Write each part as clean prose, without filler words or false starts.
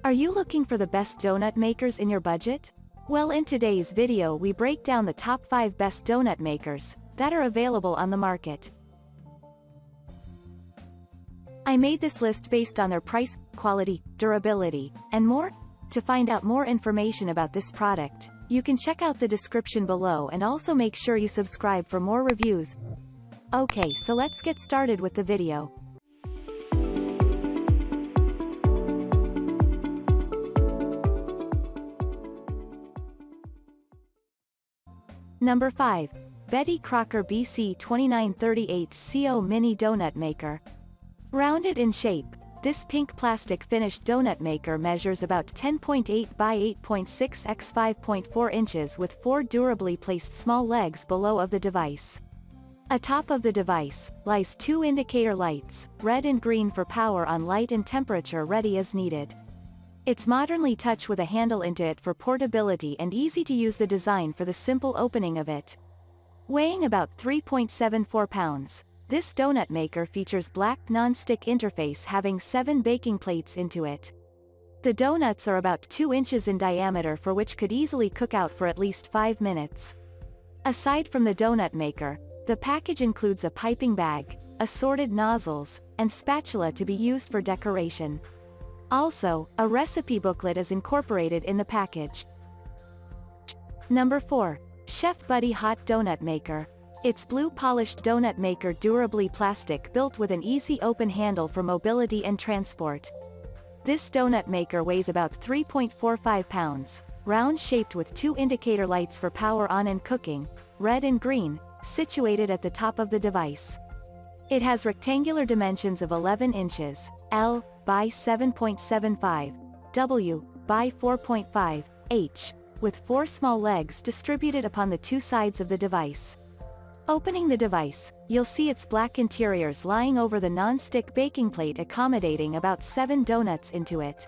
Are you looking for the best donut makers in your budget? Well, in today's video we break down the top 5 best donut makers that are available on the market. I made this list based on their price, quality, durability, and more. To find out more information about this product, you can check out the description below and also make sure you subscribe for more reviews. Okay, so let's get started with the video. Number 5. Betty Crocker BC 2938 CO Mini Donut Maker. Rounded in shape, this pink plastic finished donut maker measures about 10.8 by 8.6 x 5.4 inches with 4 durably placed small legs below of the device. Atop of the device lies 2 indicator lights, red and green for power on light and temperature ready as needed. It's modernly touch with a handle into it for portability and easy to use the design for the simple opening of it. Weighing about 3.74 pounds, this donut maker features black non-stick interface having 7 baking plates into it. The donuts are about 2 inches in diameter for which could easily cook out for at least 5 minutes. Aside from the donut maker, the package includes a piping bag, assorted nozzles, and spatula to be used for decoration. Also, a recipe booklet is incorporated in the package. Number 4. Chef Buddy Hot Donut Maker. It's blue polished donut maker durably plastic built with an easy open handle for mobility and transport. This donut maker weighs about 3.45 pounds, round shaped with 2 indicator lights for power on and cooking, red and green, situated at the top of the device. It has rectangular dimensions of 11 inches, L by 7.75, W by 4.5, H, with 4 small legs distributed upon the 2 sides of the device. Opening the device, you'll see its black interiors lying over the non-stick baking plate accommodating about 7 donuts into it.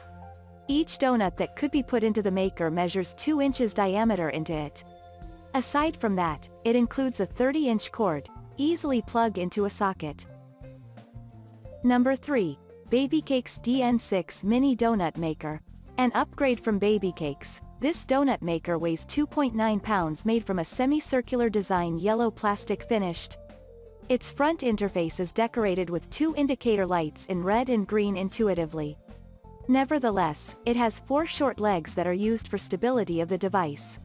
Each donut that could be put into the maker measures 2 inches diameter into it. Aside from that, it includes a 30-inch cord, easily plug into a socket. Number 3. Baby Cakes DN6 Mini Donut Maker. An upgrade from Baby Cakes, this donut maker weighs 2.9 pounds made from a semicircular design yellow plastic finished. Its front interface is decorated with 2 indicator lights in red and green intuitively. Nevertheless, it has 4 short legs that are used for stability of the device.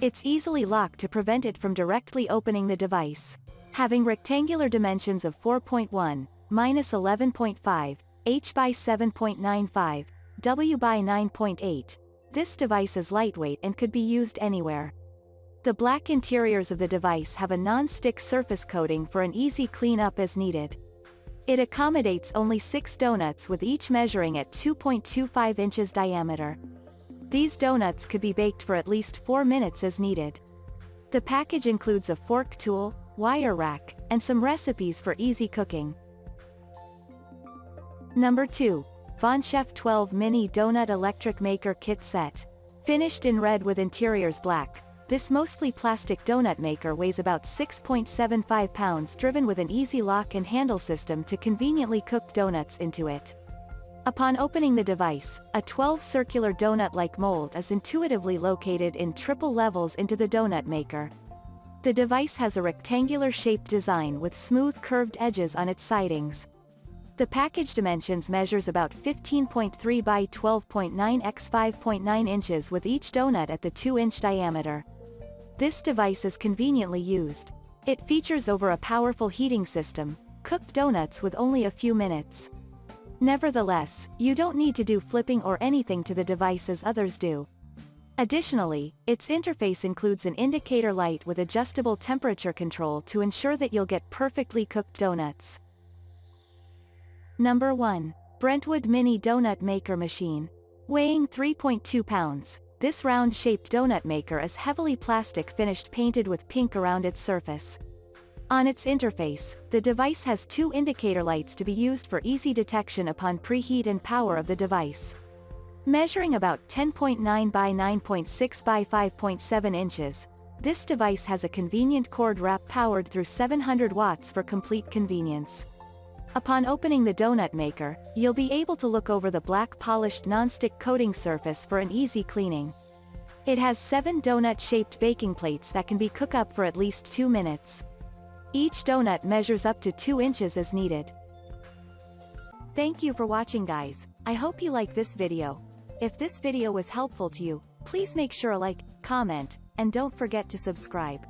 It's easily locked to prevent it from directly opening the device. Having rectangular dimensions of 4.1, minus 11.5, H by 7.95, W by 9.8, this device is lightweight and could be used anywhere. The black interiors of the device have a non-stick surface coating for an easy cleanup as needed. It accommodates only 6 donuts with each measuring at 2.25 inches diameter. These donuts could be baked for at least 4 minutes as needed. The package includes a fork tool, wire rack, and some recipes for easy cooking. Number 2. Von Chef 12 Mini Donut Electric Maker Kit Set. Finished in red with interiors black, this mostly plastic donut maker weighs about 6.75 pounds driven with an easy lock and handle system to conveniently cook donuts into it. Upon opening the device, a 12 circular donut-like mold is intuitively located in triple levels into the donut maker. The device has a rectangular shaped design with smooth curved edges on its sidings. The package dimensions measures about 15.3 by 12.9 x 5.9 inches with each donut at the 2-inch diameter. This device is conveniently used. It features over a powerful heating system, cooked donuts with only a few minutes. Nevertheless, you don't need to do flipping or anything to the device as others do. Additionally, its interface includes an indicator light with adjustable temperature control to ensure that you'll get perfectly cooked donuts. Number 1. Brentwood Mini Donut Maker Machine. Weighing 3.2 pounds, this round-shaped donut maker is heavily plastic finished painted with pink around its surface. On its interface, the device has 2 indicator lights to be used for easy detection upon preheat and power of the device. Measuring about 10.9 by 9.6 by 5.7 inches, this device has a convenient cord wrap powered through 700 watts for complete convenience. Upon opening the donut maker, you'll be able to look over the black polished nonstick coating surface for an easy cleaning. It has 7 donut-shaped baking plates that can be cooked up for at least 2 minutes. Each donut measures up to 2 inches as needed. Thank you for watching, guys. I hope you like this video. If this video was helpful to you, please make sure to like, comment, and don't forget to subscribe.